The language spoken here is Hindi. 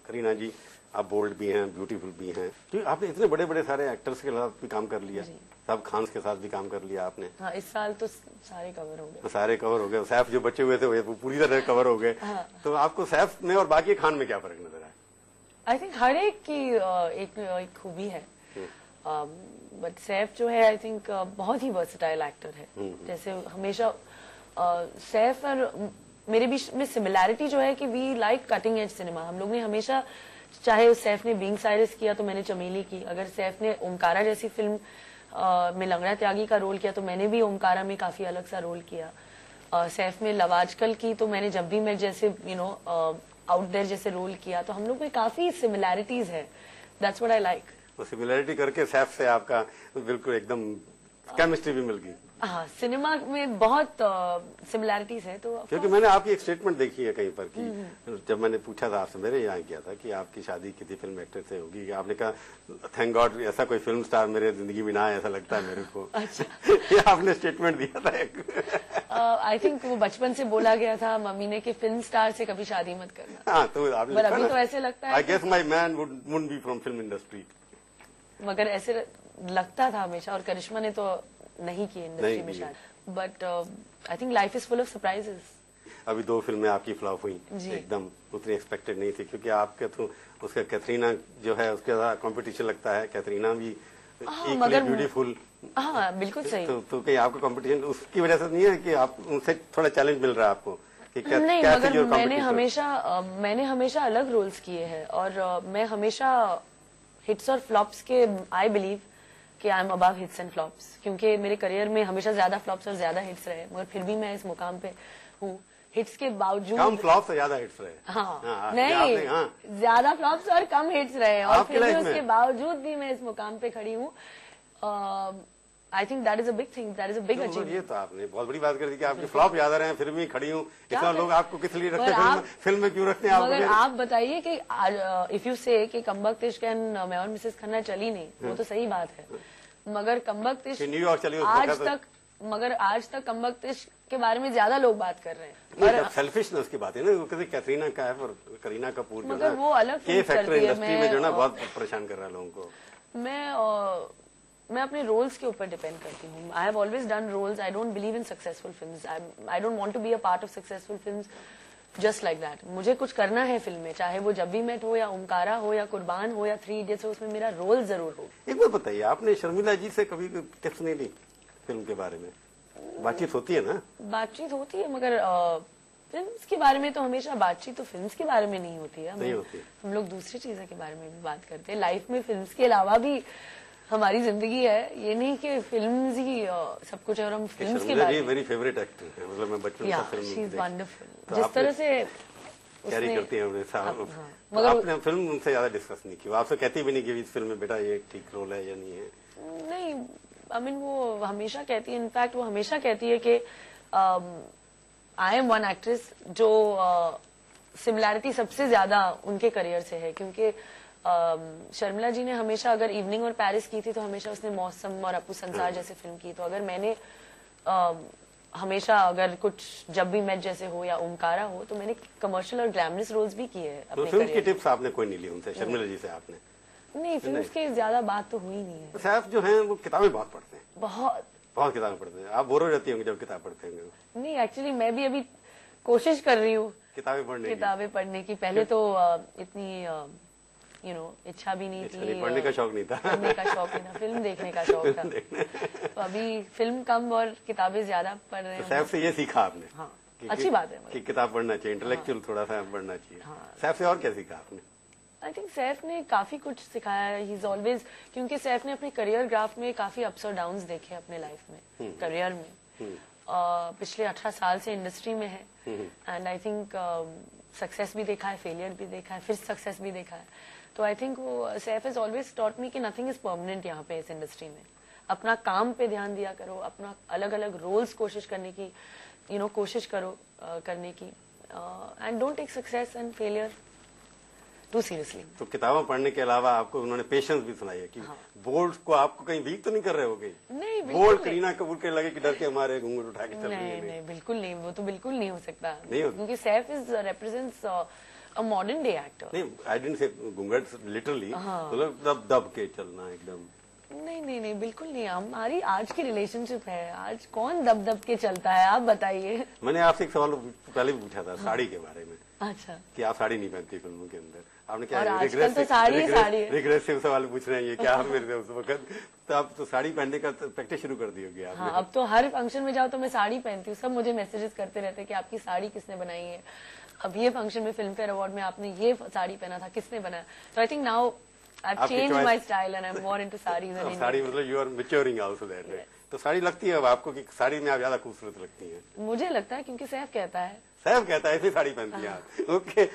करीना जी, आप बोल्ड भी हैं, ब्यूटीफुल भी हैं, क्योंकि आपने इतने बड़े बड़े सारे एक्टर्स के साथ भी काम कर लिया, सब खान के साथ भी काम कर लिया आपने। हाँ, इस साल तो सारे कवर हो गए। सारे कवर हो गए, सैफ जो बचे हुए थे वो पूरी तरह कवर हो गए। हाँ। तो आपको सैफ में और बाकी खान में क्या फर्क नजर आया? आई थिंक हर एक की एक खूबी है, बट सैफ जो है आई थिंक बहुत ही वर्सेटाइल एक्टर है। जैसे हमेशा सैफ और मेरे बीच में सिमिलैरिटी जो है कि we like cutting edge cinema. हम लोग ने हमेशा, चाहे सैफ ने बीइंग साइरस किया तो मैंने चमेली की, अगर सैफ ने ओमकारा जैसी फिल्म में लंगड़ा त्यागी का रोल किया तो मैंने भी ओमकारा में काफी अलग सा रोल किया। सैफ में लव आजकल की तो मैंने जब भी मैं जैसे आउट देयर जैसे रोल किया, तो हम लोग में काफी सिमिलैरिटीज है। That's what I like. वो सिमिलैरिटी करके सैफ से आपका बिल्कुल एकदम केमिस्ट्री भी मिल गई। हाँ, सिनेमा में बहुत सिमिलैरिटीज है। तो क्योंकि मैंने आपकी एक स्टेटमेंट देखी है कहीं पर कि जब मैंने पूछा था आपसे, मेरे यहाँ किया था कि आपकी शादी किसी फिल्म एक्टर से होगी, कि आपने कहा थैंक गॉड ऐसा कोई फिल्म स्टार मेरे जिंदगी में ना आए, ऐसा लगता है मेरे को। अच्छा। ये आपने स्टेटमेंट दिया था एक। आई थिंक वो बचपन से बोला गया था मम्मी ने कि फिल्म स्टार से कभी शादी मत करना। हाँ, तो आपने अभी तो ऐसे लगता है, I guess my man would be from film industry. मगर ऐसे लगता था हमेशा, और करिश्मा ने तो नहीं की इंडस्ट्री में शायद। But I think life is full of surprises. अभी 2 फिल्में आपकी फ्लॉप हुई, एकदम उतनी एक्सपेक्टेड नहीं थी, क्योंकि आपके तो उसका कैथरीना जो है उसके साथ कंपटीशन लगता है, कैथरीना भी इक्वली ब्यूटीफुल। हाँ, बिल्कुल सही। तो कहीं आपका कंपटीशन उसकी वजह से नहीं है कि आप उनसे थोड़ा चैलेंज मिल रहा है आपको? नहीं, मगर मैंने हमेशा अलग रोल्स किए हैं, और मैं हमेशा हिट्स और फ्लॉप्स के, आई बिलीव कि I am above hits and flops, क्योंकि मेरे करियर में हमेशा ज्यादा फ्लॉप्स और ज्यादा हिट्स रहे, मगर फिर भी मैं इस मुकाम पे हूँ। हिट्स के बावजूद कम फ्लॉप्स और ज्यादा हिट्स रहे। हाँ, नहीं, ज्यादा फ्लॉप्स और कम हिट्स रहे, और फिर भी उसके बावजूद भी मैं इस मुकाम पे खड़ी हूँ। I think that is a big thing, that is a big achievement. ये तो आपने बहुत बड़ी बात कर दी कि आपकी फ्लॉप ज्यादा रहे, फिर भी खड़ी हूँ। इतना लोग आपको किस लिए रखते हैं, फिल्म में क्यों रखते हैं? मगर आप बताइए कि इफ यू से कि कम वक्त इश्क एंड मैं और मिसेस खन्ना चली नहीं, वो तो सही बात है, मगर कम वक्त इश्क न्यूयॉर्क चली आज तक कम वक्त इश्क के बारे में ज्यादा लोग बात कर रहे हैं। सेल्फिशनेस की बात है ना, वो कैटरीना का है और करीना कपूर, मगर वो अलग फैक्टर इंडस्ट्री में जो ना बहुत परेशान कर रहा है लोगों को। मैं अपने रोल्स के ऊपर डिपेंड करती हूँ। I have always done roles. I don't believe in successful films. I don't want to be a part of successful films just like that. मुझे कुछ करना है फिल्म में, चाहे वो जब भी मेट हो या ओमकारा हो या कुर्बान हो या 3 इडियट्स हो, उसमें मेरा रोल जरूर हो। एक बात बताइए, आपने शर्मिला जी से कभी टिप्स नहीं ली फिल्म के बारे में? बातचीत होती है ना? बातचीत होती है, मगर फिल्म्स के बारे में तो हमेशा बातचीत तो फिल्म्स के बारे में नहीं होती है। नहीं होती। हम लोग दूसरी चीजों के बारे में भी बात करते हैं। लाइफ में फिल्म्स के अलावा भी हमारी जिंदगी है, ये नहीं कि फिल्म्स ही सब कुछ है और हम फिल्म्स के बारे में। मेरी फेवरेट एक्टर है, मतलब मैं बचपन से फिल्म शी इज वंडरफुल। जिस तरह से कैरी करती है मगर आपने फिल्म उनसे ज्यादा डिस्कस नहीं की? आपसे कहती भी नहीं कि इस फिल्म में बेटा ये ठीक रोल है या नहीं है? नहीं, आई मीन वो हमेशा कहती है, इनफैक्ट वो हमेशा कहती है कि आई एम वन एक्ट्रेस जो सिमिलैरिटी सबसे ज्यादा उनके करियर से है, क्योंकि शर्मिला जी ने हमेशा, अगर इवनिंग और पेरिस की थी तो हमेशा उसने मौसम और अपू संसार जैसे फिल्म की, तो अगर मैंने हमेशा अगर कुछ जब भी मैच जैसे हो या ओमकारा हो, तो मैंने कमर्शियल और ग्लैमरस रोल्स भी किए हैं अपने फिल्म की टिप्स आपने कोई नहीं ली उनसे, शर्मिला जी से आपने? नहीं, फिल्म की ज्यादा बात तो हुई नहीं है। सैफ जो है वो किताबें बहुत पढ़ते हैं, बहुत किताबें पढ़ते हैं। आप बोर हो जाती होंगी जब किताब पढ़ते होंगे? नहीं, एक्चुअली मैं भी अभी कोशिश कर रही हूँ किताबें पढ़ने की। पहले तो इतनी इच्छा भी नहीं थी, पढ़ने का शौक नहीं था, फिल्म देखने का शौक था। तो अभी फिल्म कम और किताबें ज्यादा पढ़ रहे हैं। सैफ से ये सीखा आपने? हाँ, अच्छी बात है कि किताब पढ़ना चाहिए, इंटेलेक्चुअल थोड़ा सा पढ़ना चाहिए। सैफ से और क्या सीखा आपने? आई थिंक सैफ ने काफी कुछ सिखाया है। ही इज ऑलवेज, क्योंकि सैफ ने अपने करियर ग्राफ में काफी अप्स और डाउन्स देखे अपने लाइफ में, करियर में। पिछले 18 साल से इंडस्ट्री में है, एंड आई थिंक सक्सेस भी देखा है, फेलियर भी देखा है, फिर सक्सेस भी देखा है। तो आई थिंक वो Saif has always taught me कि नथिंग इज परमानेंट यहाँ पे इस इंडस्ट्री में। अपना काम पे ध्यान दिया करो, अपना अलग अलग रोल्स कोशिश करने की, कोशिश करो करने की, and don't take success and failure too seriously. तो किताबें पढ़ने के अलावा आपको उन्होंने पेशेंस भी सुनाई है कि बोल्ड को आपको कहीं वीक तो नहीं कर रहे हो गई? नहीं, बोल्ड करीना कपूर के लगे कि डर के हमारे घूंघट उठा के चल रही है। नहीं, बिल्कुल नहीं, वो तो बिल्कुल नहीं हो सकता, नहीं, क्योंकि Saif is represents a modern day actor. नहीं, आई डिडंट से घूंघट लिटरली, मतलब दब दब के चलना एकदम। नहीं नहीं नहीं, बिल्कुल नहीं। हमारी आज की रिलेशनशिप है, आज कौन दब दब के चलता है, आप बताइए। मैंने आपसे एक सवाल पहले भी पूछा था साड़ी के बारे में। अच्छा, कि आप साड़ी नहीं पहनती फिल्मों के अंदर, आपने क्या और आजकल तो साड़ी ही साड़ी है। रिग्रेसिव सवाल पूछ रहे हैं ये क्या आप मेरे से उस वक्त, तो आप तो साड़ी पहनने का प्रैक्टिस शुरू कर दी होगी आपने। हाँ, अब तो हर फंक्शन में जाओ तो मैं साड़ी पहनती हूँ। सब मुझे मैसेजेस करते रहते हैं कि आपकी साड़ी किसने बनाई है, अब ये फंक्शन में फिल्म फेयर अवार्ड में आपने ये साड़ी पहना था, किसने बनाया। तो I think now I've changed my style and I'm more into sarees and sari मतलब you are maturing also that way. तो साड़ी लगती है अब आपको कि साड़ी में आप ज्यादा खूबसूरत लगती हैं? मुझे लगता है क्योंकि सैफ कहता है। सैफ कहता है इसलिए साड़ी पहनती हैं आप। ओके।